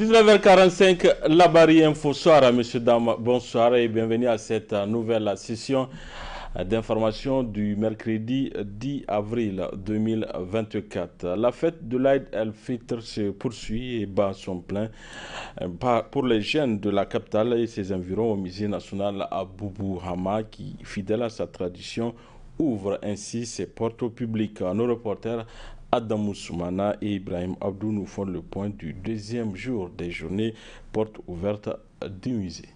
19h45, la barrière info soir, messieurs, dames, bonsoir et bienvenue à cette nouvelle session d'information du mercredi 10 avril 2024. La fête de l'Aïd el-Fitr se poursuit et bat son plein pour les jeunes de la capitale et ses environs au musée national à Boubou Hama qui, fidèle à sa tradition, ouvre ainsi ses portes au public. Nos reporters Adam Soumana et Ibrahim Abdou nous font le point du deuxième jour des journées portes ouvertes du musée.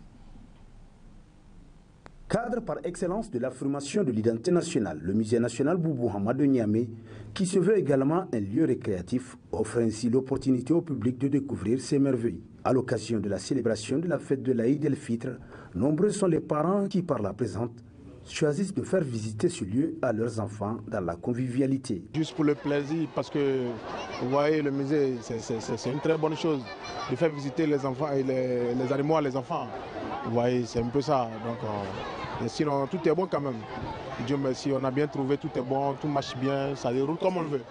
Cadre par excellence de l'affirmation de l'identité nationale, le musée national Boubou Hama de Niamey, qui se veut également un lieu récréatif, offre ainsi l'opportunité au public de découvrir ses merveilles. À l'occasion de la célébration de la fête de l'Aïd el-Fitr, nombreux sont les parents qui, par la présente, choisissent de faire visiter ce lieu à leurs enfants dans la convivialité. Juste pour le plaisir, parce que vous voyez, le musée, c'est une très bonne chose de faire visiter les enfants et les animaux à les enfants. Vous voyez, c'est un peu ça. Donc, sinon, tout est bon quand même. Dieu merci, on a bien trouvé, tout est bon, tout marche bien, ça déroule comme on le veut.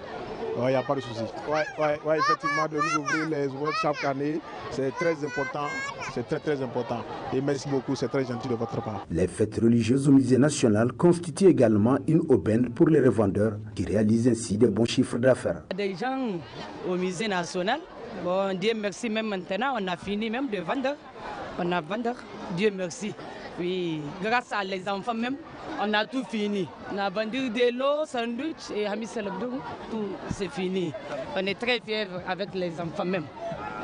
Il n'y a pas de souci. Ouais, effectivement, de nous ouvrir les ouvertures chaque année, c'est très important. C'est très important. Et merci beaucoup, c'est très gentil de votre part. Les fêtes religieuses au musée national constituent également une aubaine pour les revendeurs qui réalisent ainsi de bons chiffres d'affaires. Des gens au musée national, bon, Dieu merci, même maintenant, on a fini même de vendre. On a vendu, Dieu merci. Puis, grâce à les enfants même, on a tout fini. On a vendu de l'eau, sandwich et Hamis Salabdou, tout c'est fini. On est très fiers avec les enfants même.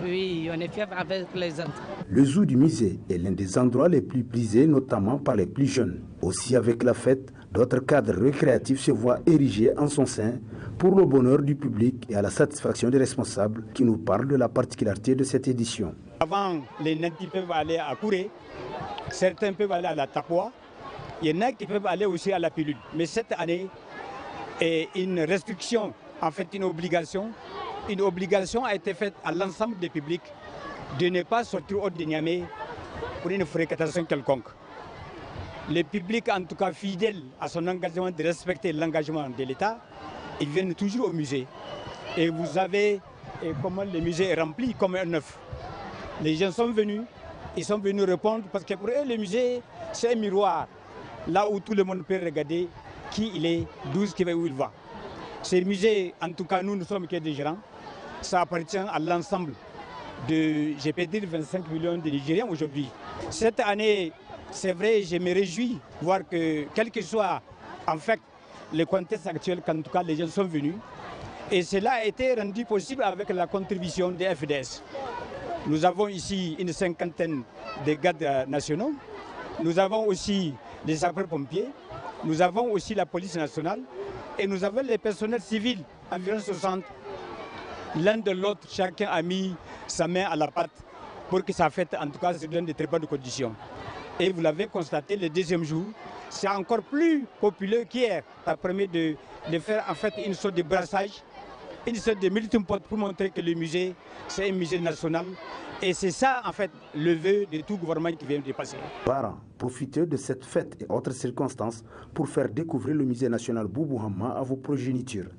Oui, on est fiers avec les enfants. Le zoo du musée est l'un des endroits les plus prisés, notamment par les plus jeunes. Aussi avec la fête, d'autres cadres récréatifs se voient érigés en son sein pour le bonheur du public et à la satisfaction des responsables qui nous parlent de la particularité de cette édition. Avant, les natifs peuvent aller à Kouré, certains peuvent aller à la Tapoua, il y en a qui peuvent aller aussi à la pilule. Mais cette année, est une restriction, en fait une obligation a été faite à l'ensemble des publics de ne pas sortir hors de Niamey pour une fréquentation quelconque. Les publics, en tout cas fidèles à son engagement de respecter l'engagement de l'État, ils viennent toujours au musée. Et vous avez comment le musée est rempli comme un œuf. Les gens sont venus, ils sont venus répondre parce que pour eux le musée c'est un miroir, là où tout le monde peut regarder qui il est, d'où où il va. Ce musée, en tout cas nous sommes que des gérants, ça appartient à l'ensemble de, je peux dire 25 millions de Nigériens aujourd'hui. Cette année, c'est vrai, je me réjouis de voir que quel que soit en fait le contexte actuel, qu'en tout cas les gens sont venus. Et cela a été rendu possible avec la contribution des FDS. Nous avons ici une cinquantaine de gardes nationaux. Nous avons aussi les sapeurs-pompiers. Nous avons aussi la police nationale. Et nous avons les personnels civils, environ 60. L'un de l'autre, chacun a mis sa main à la pâte pour que sa fête, en tout cas, se donne de très bonnes conditions. Et vous l'avez constaté, le deuxième jour, c'est encore plus populaire qu'hier. Ça permet de faire en fait une sorte de brassage, une sorte de melting pot pour montrer que le musée, c'est un musée national. Et c'est ça, en fait, le vœu de tout gouvernement qui vient de passer. Parents, profitez de cette fête et autres circonstances pour faire découvrir le musée national Boubou Hama à vos progénitures.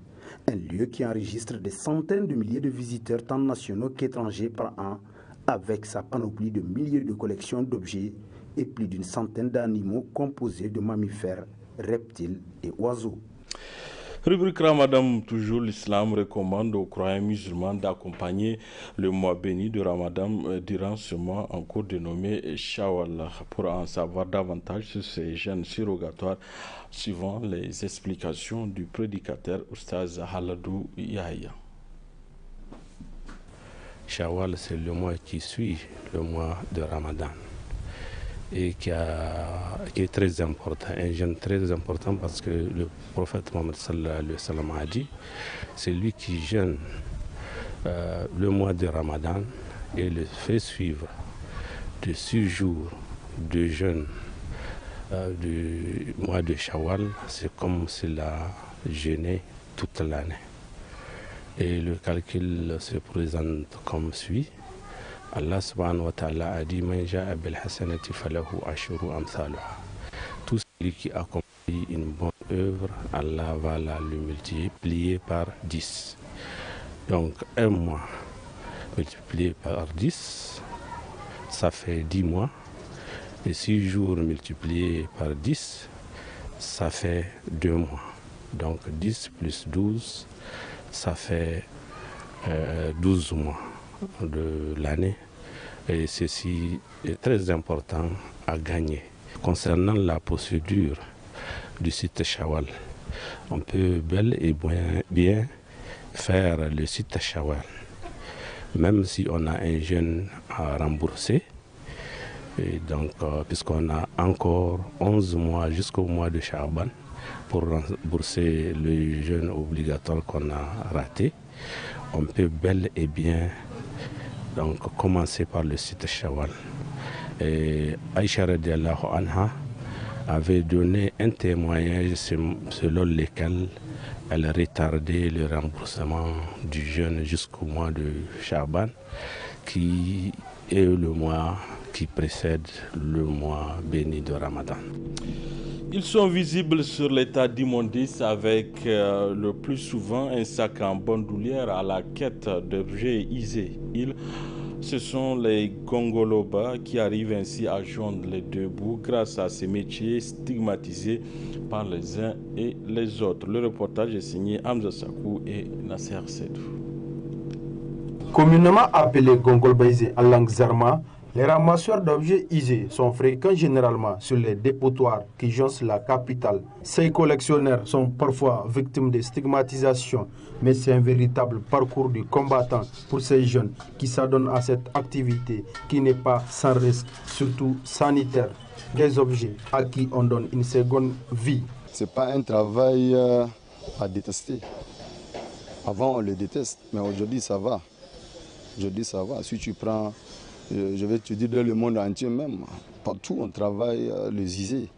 Un lieu qui enregistre des centaines de milliers de visiteurs tant nationaux qu'étrangers par an, avec sa panoplie de milliers de collections d'objets et plus d'une centaine d'animaux composés de mammifères, reptiles et oiseaux. Rubrique Ramadan, toujours l'islam recommande aux croyants musulmans d'accompagner le mois béni de Ramadan durant ce mois en cours dénommé Shawwal. Pour en savoir davantage sur ces jeûnes surrogatoires, suivant les explications du prédicateur Oustaz Haladou Yahya. Shawwal, c'est le mois qui suit le mois de Ramadan et qui est très important, un jeûne très important parce que le prophète Mohammed sallallahu alayhi wa sallam a dit, c'est lui qui jeûne le mois de Ramadan et le fait suivre de 6 jours de jeûne du mois de Shawwal, c'est comme s'il a jeûné toute l'année. Et le calcul se présente comme suit. Allah subhanahu wa ta'ala a dit Man ja'a bil hasanati falahu ashru amsaluha. Tout celui qui accomplit une bonne œuvre, Allah va la multiplier par 10. Donc un mois multiplié par 10, ça fait 10 mois. Et 6 jours multipliés par 10, ça fait 2 mois. Donc 10 plus 12, ça fait 12 mois de l'année. Et ceci est très important à gagner. Concernant la procédure du site Chawal, on peut bel et bien faire le site Chawal, même si on a un jeune à rembourser. Et donc, puisqu'on a encore 11 mois jusqu'au mois de Chaban pour rembourser le jeûne obligatoire qu'on a raté, on peut bel et bien donc, commencer par le site Chawal. Et Aïcha radiallahu anha avait donné un témoignage selon lequel elle retardait le remboursement du jeûne jusqu'au mois de Chaban, qui est le mois qui précède le mois béni de Ramadan. Ils sont visibles sur l'état d'immondice avec le plus souvent un sac en bandoulière à la quête d'objets isés. Ce sont les Gongolobas qui arrivent ainsi à joindre les deux bouts grâce à ces métiers stigmatisés par les uns et les autres. Le reportage est signé Hamza Sakou et Nasser Sedou. Communément appelés Gongolbaisés en langue zarma, les ramasseurs d'objets isés sont fréquents généralement sur les dépotoirs qui jonchent la capitale. Ces collectionneurs sont parfois victimes de stigmatisation, mais c'est un véritable parcours du combattant pour ces jeunes qui s'adonnent à cette activité qui n'est pas sans risque, surtout sanitaire. Des objets à qui on donne une seconde vie. Ce n'est pas un travail à détester. Avant on le déteste, mais aujourd'hui ça va. Aujourd'hui ça va. Si tu prends, je vais te dire dans le monde entier même, partout on travaille les isés.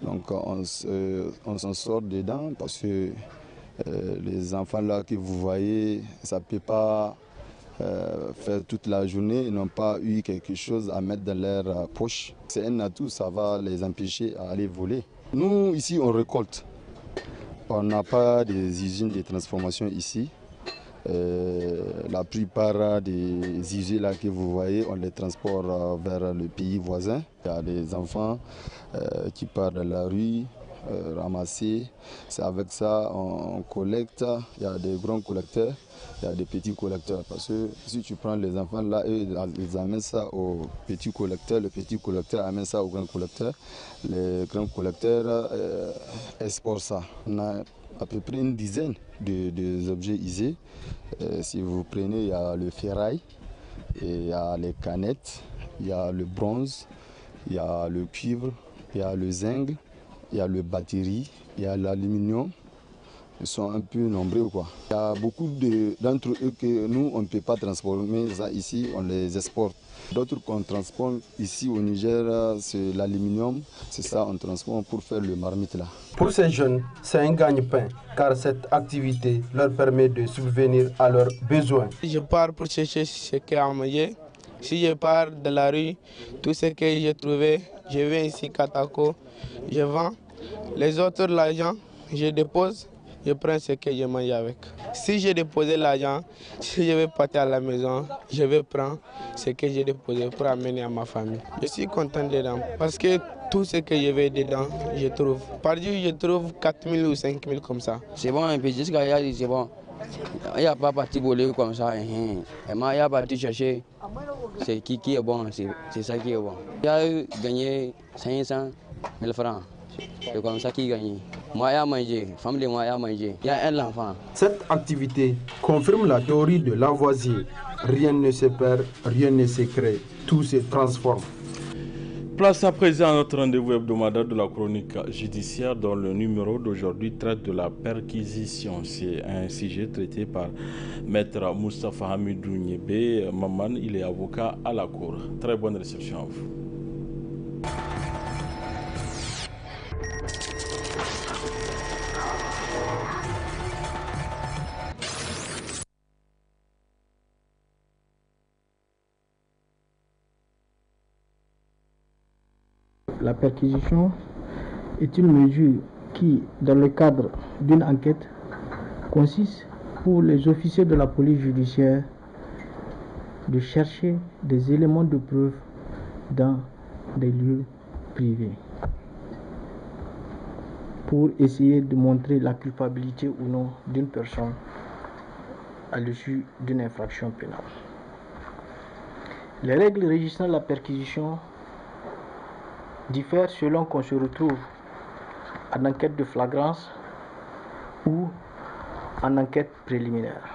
Donc on s'en sort dedans parce que les enfants là que vous voyez, ça ne peut pas faire toute la journée, ils n'ont pas eu quelque chose à mettre dans leur poche. C'est un atout, ça va les empêcher à aller voler. Nous ici on récolte. On n'a pas des usines de transformation ici. La plupart des usines là que vous voyez, on les transporte vers le pays voisin. Il y a des enfants qui partent de la rue, ramasser. C'est avec ça on collecte. Il y a des grands collecteurs, il y a des petits collecteurs. Parce que si tu prends les enfants là, ils amènent ça au petit collecteur, le petit collecteur amène ça au grand collecteur. Les grands collecteurs exportent ça. On a à peu près une dizaine d'objets isés. Si vous prenez, il y a le ferraille, il y a les canettes, il y a le bronze, il y a le cuivre, il y a le zinc, il y a le batterie, il y a l'aluminium. Ils sont un peu nombreux, quoi. Il y a beaucoup d'entre eux que nous, on ne peut pas transformer ça ici, on les exporte. D'autres qu'on transporte ici au Niger, c'est l'aluminium, c'est ça on transforme pour faire le marmite là. Pour ces jeunes, c'est un gagne-pain car cette activité leur permet de subvenir à leurs besoins. Je pars pour chercher ce qu'il y a à manger. Si je pars de la rue, tout ce que j'ai trouvé, je viens ici Katako, je vends. Les autres, l'argent, je dépose. Je prends ce que je mange avec. Si j'ai déposé l'argent, si je vais partir à la maison, je vais prendre ce que j'ai déposé pour amener à ma famille. Je suis content dedans parce que tout ce que je vais dedans, je trouve. Par jour, je trouve 4 000 ou 5 000 comme ça. C'est bon, un peu jusqu'à hier, c'est bon. Il n'y a pas parti voler comme ça. Et moi, il y a parti chercher c'est qui est bon, c'est ça qui est bon. Il a gagné 500 000 francs. C'est comme ça qu'il gagne. Moi, il y a mangé, femme de moi, il y a mangé. Il y a un enfant. Cette activité confirme la théorie de Lavoisier. Rien ne se perd, rien ne se crée, tout se transforme. Place à présent à notre rendez-vous hebdomadaire de la chronique judiciaire dont le numéro d'aujourd'hui traite de la perquisition. C'est un sujet traité par Maître Moustapha Hamidou Niébé. Maman, il est avocat à la cour. Très bonne réception à vous. La perquisition est une mesure qui, dans le cadre d'une enquête, consiste pour les officiers de la police judiciaire de chercher des éléments de preuve dans des lieux privés pour essayer de montrer la culpabilité ou non d'une personne à l'issue d'une infraction pénale. Les règles régissant la perquisition diffèrent selon qu'on se retrouve en enquête de flagrance ou en enquête préliminaire.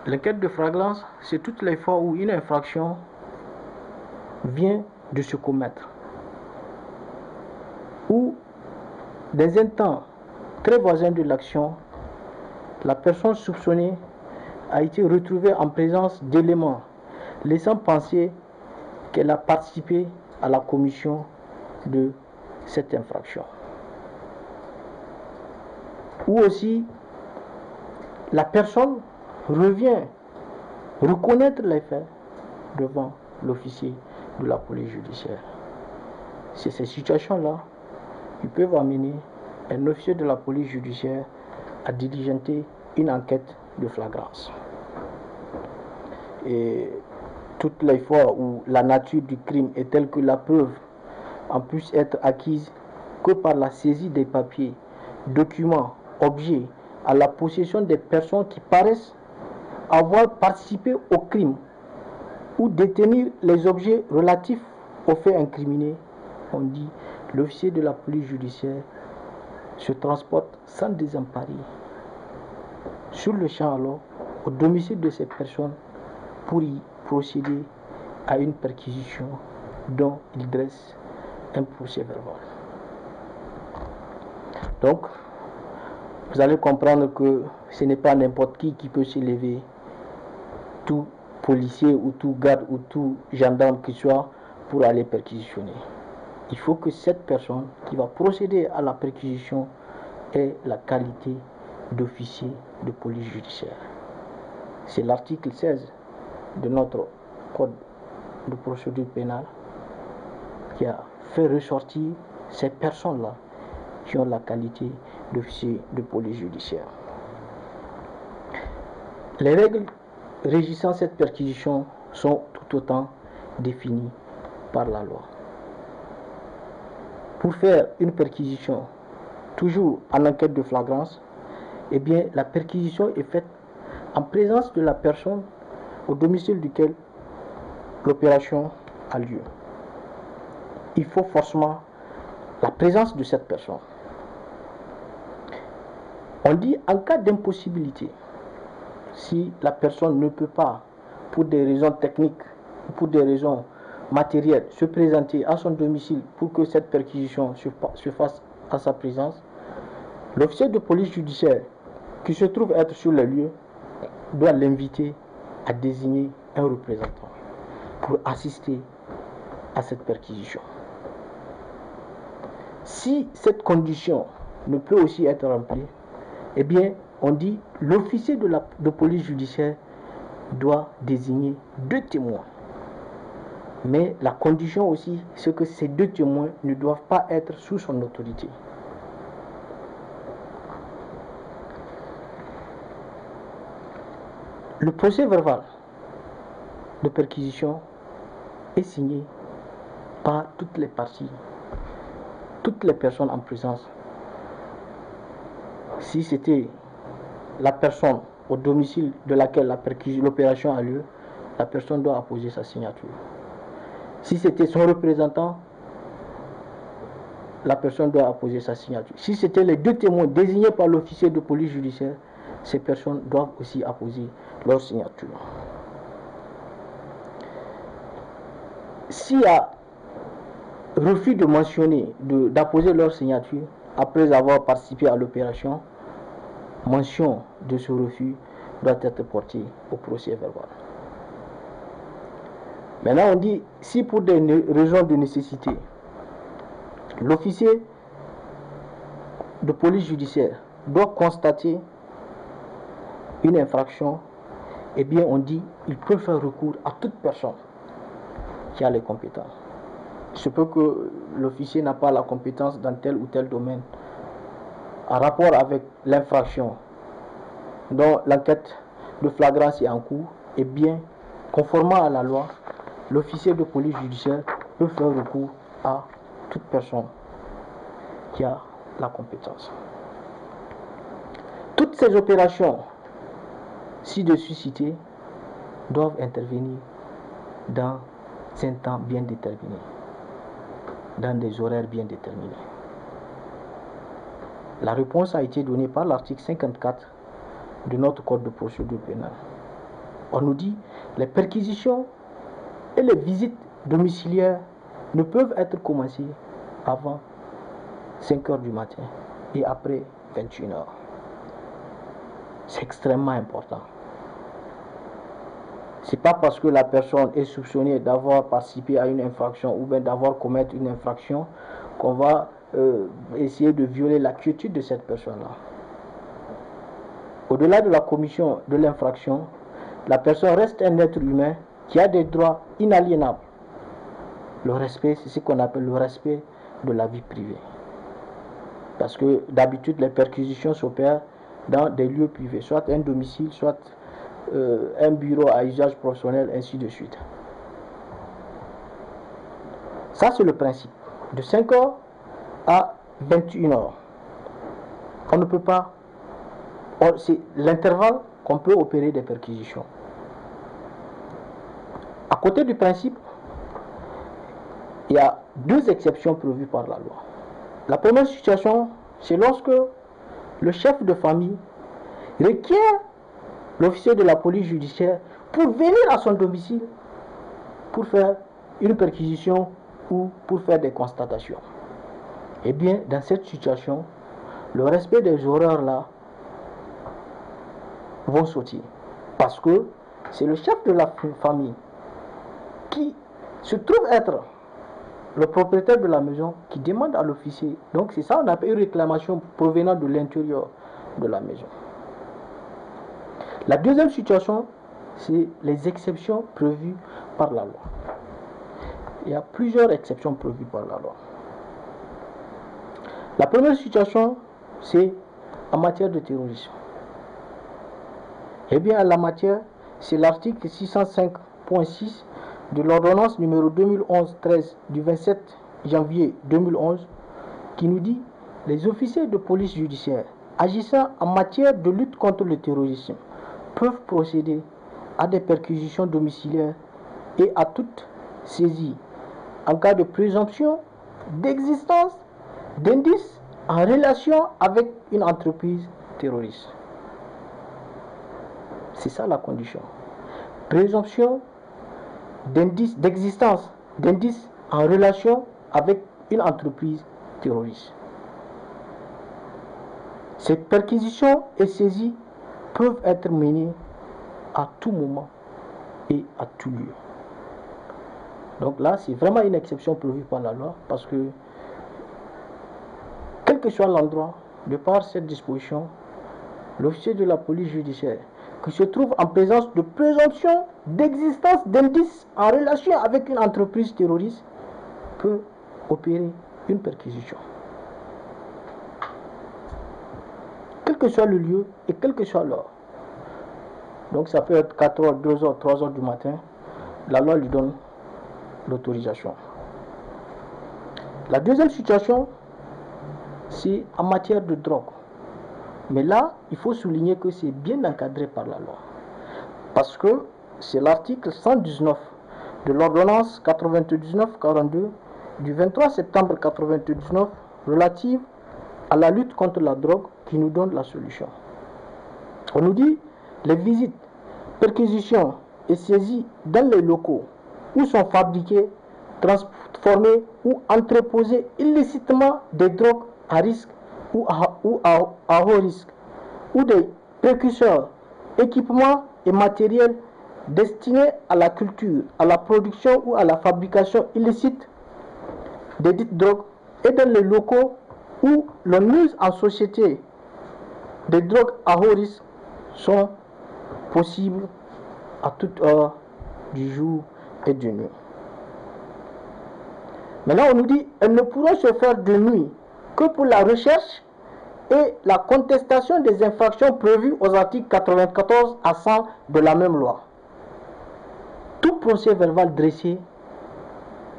L'enquête de flagrance, c'est toutes les fois où une infraction vient de se commettre, ou dans un temps très voisin de l'action, la personne soupçonnée a été retrouvée en présence d'éléments laissant penser qu'elle a participé à la commission de cette infraction. Ou aussi, la personne revient reconnaître les faits devant l'officier de la police judiciaire. C'est ces situations-là qui peuvent amener un officier de la police judiciaire à diligenter une enquête de flagrance. Et toutes les fois où la nature du crime est telle que la preuve en puisse être acquise que par la saisie des papiers, documents, objets à la possession des personnes qui paraissent avoir participé au crime ou détenir les objets relatifs aux faits incriminés, on dit l'officier de la police judiciaire se transporte sans désemparer sur le champ alors au domicile de ces personnes pour y procéder à une perquisition dont il dresse un procès verbal. Donc, vous allez comprendre que ce n'est pas n'importe qui peut s'élever, tout policier ou tout garde ou tout gendarme qui soit, pour aller perquisitionner. Il faut que cette personne qui va procéder à la perquisition ait la qualité d'officier de police judiciaire. C'est l'article 16 de notre code de procédure pénale qui a fait ressortir ces personnes-là qui ont la qualité d'officier de police judiciaire. Les règles régissant cette perquisition sont tout autant définies par la loi. Pour faire une perquisition, toujours en enquête de flagrance, eh bien, la perquisition est faite en présence de la personne au domicile duquel l'opération a lieu. Il faut forcément la présence de cette personne. On dit en cas d'impossibilité, si la personne ne peut pas, pour des raisons techniques, pour des raisons matérielles, se présenter à son domicile pour que cette perquisition se fasse à sa présence, l'officier de police judiciaire qui se trouve être sur le lieu doit l'inviter à désigner un représentant pour assister à cette perquisition. Si cette condition ne peut aussi être remplie, eh bien, on dit l'officier de police judiciaire doit désigner 2 témoins. Mais la condition aussi, c'est que ces 2 témoins ne doivent pas être sous son autorité. Le procès verbal de perquisition est signé par toutes les parties, toutes les personnes en présence. Si c'était la personne au domicile de laquelle l'opération a lieu, la personne doit apposer sa signature. Si c'était son représentant, la personne doit apposer sa signature. Si c'était les 2 témoins désignés par l'officier de police judiciaire, ces personnes doivent aussi apposer leur signature. S'il y a refus de mentionner, d'apposer leur signature après avoir participé à l'opération, mention de ce refus doit être portée au procès verbal. Maintenant, on dit, si pour des raisons de nécessité, l'officier de police judiciaire doit constater une infraction, eh bien, on dit, il peut faire recours à toute personne qui a les compétences. Il se peut que l'officier n'a pas la compétence dans tel ou tel domaine en rapport avec l'infraction dont l'enquête de flagrance est en cours. eh bien, conformément à la loi, l'officier de police judiciaire peut faire recours à toute personne qui a la compétence. Toutes ces opérations ci-dessus citées doivent intervenir dans un temps bien déterminé, dans des horaires bien déterminés. La réponse a été donnée par l'article 54 de notre code de procédure pénale. On nous dit les perquisitions et les visites domiciliaires ne peuvent être commencées avant 5 h du matin et après 21 h. C'est extrêmement important. Ce n'est pas parce que la personne est soupçonnée d'avoir participé à une infraction ou bien d'avoir commis une infraction qu'on va essayer de violer la quiétude de cette personne-là. Au-delà de la commission de l'infraction, la personne reste un être humain qui a des droits inaliénables. Le respect, c'est ce qu'on appelle le respect de la vie privée. Parce que d'habitude, les perquisitions s'opèrent dans des lieux privés, soit un domicile, soit un bureau à usage professionnel, ainsi de suite. Ça, c'est le principe. De 5 h à 21 h. On ne peut pas... C'est l'intervalle qu'on peut opérer des perquisitions. À côté du principe, il y a 2 exceptions prévues par la loi. La première situation, c'est lorsque le chef de famille requiert l'officier de la police judiciaire pour venir à son domicile pour faire une perquisition ou pour faire des constatations. Eh bien, dans cette situation, le respect des horaires là vont sauter. Parce que c'est le chef de la famille qui se trouve être le propriétaire de la maison qui demande à l'officier. Donc c'est ça, on appelle une réclamation provenant de l'intérieur de la maison. La deuxième situation, c'est les exceptions prévues par la loi. Il y a plusieurs exceptions prévues par la loi. La première situation, c'est en matière de terrorisme. Eh bien, en la matière, c'est l'article 605.6 de l'ordonnance numéro 2011-13 du 27 janvier 2011 qui nous dit « Les officiers de police judiciaire agissant en matière de lutte contre le terrorisme peuvent procéder à des perquisitions domiciliaires et à toute saisie en cas de présomption d'existence d'indices en relation avec une entreprise terroriste. » C'est ça la condition. Présomption d'existence d'indices en relation avec une entreprise terroriste. Ces perquisitions et saisies peuvent être menées à tout moment et à tout lieu. Donc là, c'est vraiment une exception prévue par la loi parce que, quel que soit l'endroit, de par cette disposition, l'officier de la police judiciaire qui se trouve en présence de présomption d'existence d'indices en relation avec une entreprise terroriste peut opérer une perquisition. Quel que soit le lieu et quel que soit l'heure. Donc ça peut être 4 h, 2 h, 3 h du matin. La loi lui donne l'autorisation. La deuxième situation, c'est en matière de drogue. Mais là, il faut souligner que c'est bien encadré par la loi. Parce que c'est l'article 119 de l'ordonnance 99-42 du 23 septembre 1999 relative à la lutte contre la drogue qui nous donne la solution. On nous dit les visites, perquisitions et saisies dans les locaux où sont fabriqués, transformés ou entreposés illicitement des drogues à risque ou à haut risque, ou des précurseurs, équipements et matériels destinés à la culture, à la production ou à la fabrication illicite des dites drogues, et dans les locaux où l'on use en société des drogues à haut risque sont possibles à toute heure du jour et de nuit. Maintenant, on nous dit elles ne pourront se faire de nuit que pour la recherche et la contestation des infractions prévues aux articles 94 à 100 de la même loi. tout procès verbal dressé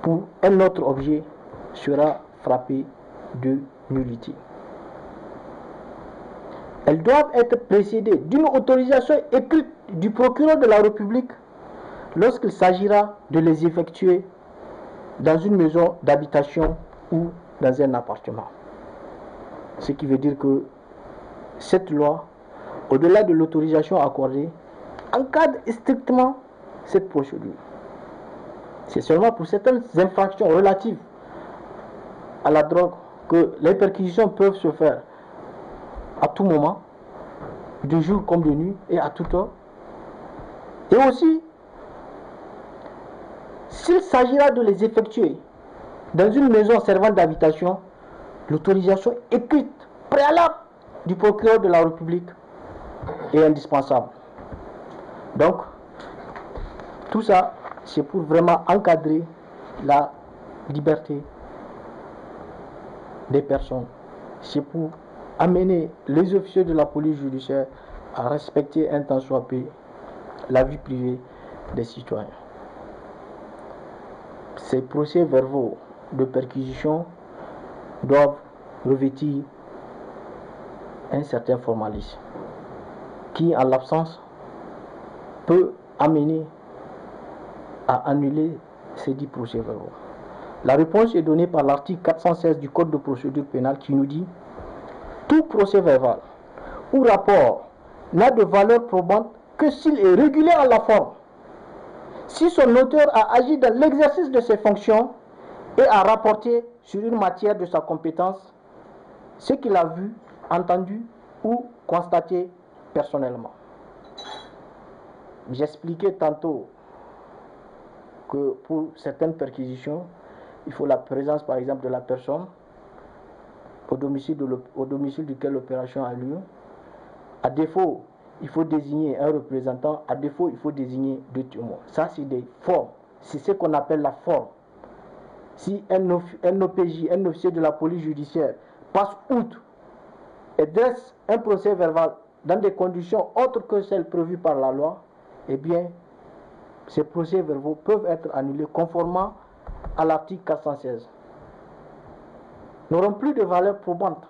pour un autre objet sera frappé de nullité. Elles doivent être précédées d'une autorisation écrite du procureur de la République lorsqu'il s'agira de les effectuer dans une maison d'habitation ou dans un appartement. Ce qui veut dire que cette loi, au-delà de l'autorisation accordée, encadre strictement cette procédure. C'est seulement pour certaines infractions relatives à la drogue que les perquisitions peuvent se faire à tout moment, de jour comme de nuit et à toute heure. Et aussi, s'il s'agira de les effectuer dans une maison servant d'habitation, l'autorisation écrite préalable du procureur de la République est indispensable. Donc, tout ça, c'est pour vraiment encadrer la liberté des personnes. C'est pour amener les officiers de la police judiciaire à respecter un tant soit peu la vie privée des citoyens. Ces procès-verbaux de perquisition doivent revêtir un certain formalisme qui, en l'absence, peut amener à annuler ces 10 procès-verbaux. La réponse est donnée par l'article 416 du Code de procédure pénale qui nous dit « Tout procès-verbal ou rapport n'a de valeur probante que s'il est régulier en la forme, si son auteur a agi dans l'exercice de ses fonctions et a rapporté sur une matière de sa compétence ce qu'il a vu, entendu ou constaté personnellement. » J'expliquais tantôt que pour certaines perquisitions, il faut la présence par exemple de la personne au domicile duquel l'opération a lieu. À défaut, il faut désigner un représentant. À défaut, il faut désigner 2 témoins. Ça, c'est des formes. C'est ce qu'on appelle la forme. Si un OPJ, un officier de la police judiciaire, passe outre et dresse un procès verbal dans des conditions autres que celles prévues par la loi, eh bien, ces procès-verbaux peuvent être annulés conformément à l'article 416. N'auront plus de valeur probante.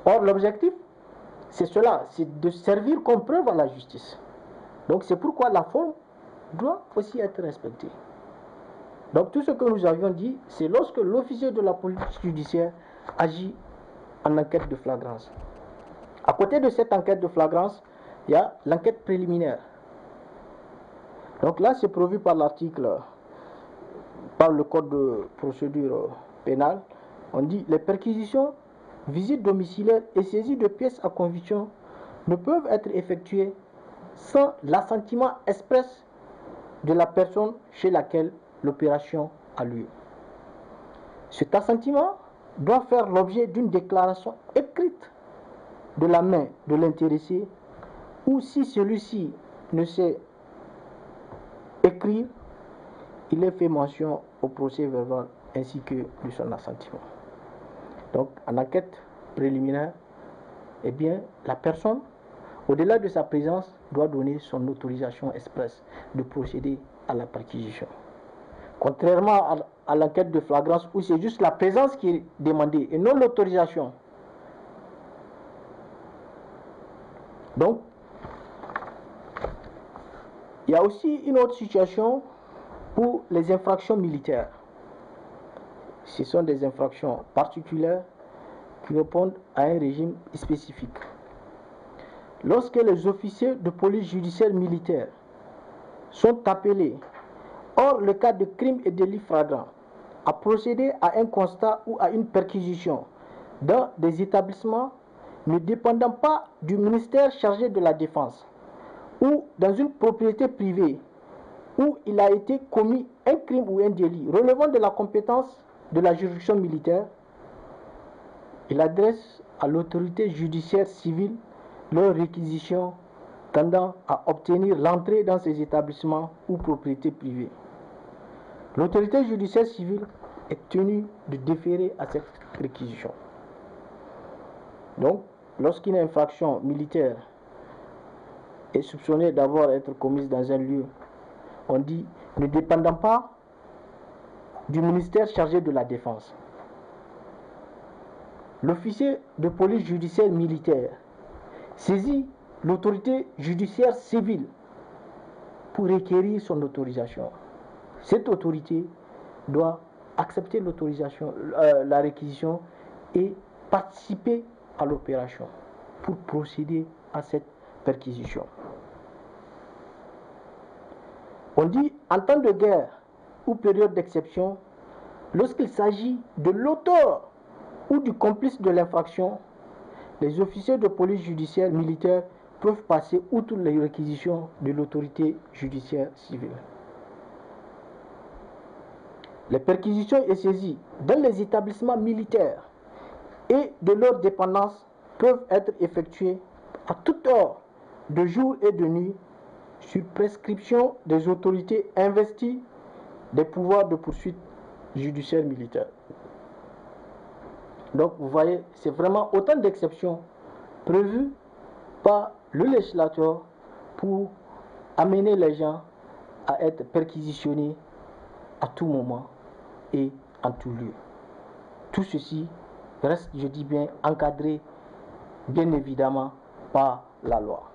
Or, l'objectif, c'est cela, c'est de servir comme preuve à la justice. Donc, c'est pourquoi la forme doit aussi être respectée. Donc, tout ce que nous avions dit, c'est lorsque l'officier de la police judiciaire agit en enquête de flagrance. À côté de cette enquête de flagrance, il y a l'enquête préliminaire. Donc là, c'est prévu par l'article, par le code de procédure pénale. On dit les perquisitions, visites domiciliaires et saisies de pièces à conviction ne peuvent être effectuées sans l'assentiment express de la personne chez laquelle l'opération a lieu. Cet assentiment doit faire l'objet d'une déclaration écrite de la main de l'intéressé, ou si celui-ci ne sait écrire, il est fait mention au procès verbal ainsi que de son assentiment. Donc, en enquête préliminaire, eh bien, la personne, au-delà de sa présence, doit donner son autorisation expresse de procéder à la perquisition. Contrairement à l'enquête de flagrance où c'est juste la présence qui est demandée et non l'autorisation. Donc, il y a aussi une autre situation pour les infractions militaires. Ce sont des infractions particulières qui répondent à un régime spécifique. Lorsque les officiers de police judiciaire militaire sont appelés, hors le cas de crimes et délits flagrants, à procéder à un constat ou à une perquisition dans des établissements ne dépendant pas du ministère chargé de la Défense ou dans une propriété privée où il a été commis un crime ou un délit relevant de la compétence de la juridiction militaire, il adresse à l'autorité judiciaire civile leur réquisition tendant à obtenir l'entrée dans ces établissements ou propriétés privées. L'autorité judiciaire civile est tenue de déférer à cette réquisition. Donc, lorsqu'une infraction militaire est soupçonnée d'avoir été commise dans un lieu on dit, ne dépendant pas du ministère chargé de la Défense. L'officier de police judiciaire militaire saisit l'autorité judiciaire civile pour requérir son autorisation. Cette autorité doit accepter l'autorisation, la réquisition et participer à l'opération pour procéder à cette perquisition. On dit en temps de guerre ou période d'exception, lorsqu'il s'agit de l'auteur ou du complice de l'infraction, les officiers de police judiciaire militaire peuvent passer outre les réquisitions de l'autorité judiciaire civile. Les perquisitions et saisies dans les établissements militaires et de leurs dépendances peuvent être effectuées à toute heure, de jour et de nuit, sur prescription des autorités investies des pouvoirs de poursuite judiciaire militaire. Donc vous voyez, c'est vraiment autant d'exceptions prévues par le législateur pour amener les gens à être perquisitionnés à tout moment et en tout lieu. Tout ceci reste, je dis bien, encadré, bien évidemment, par la loi.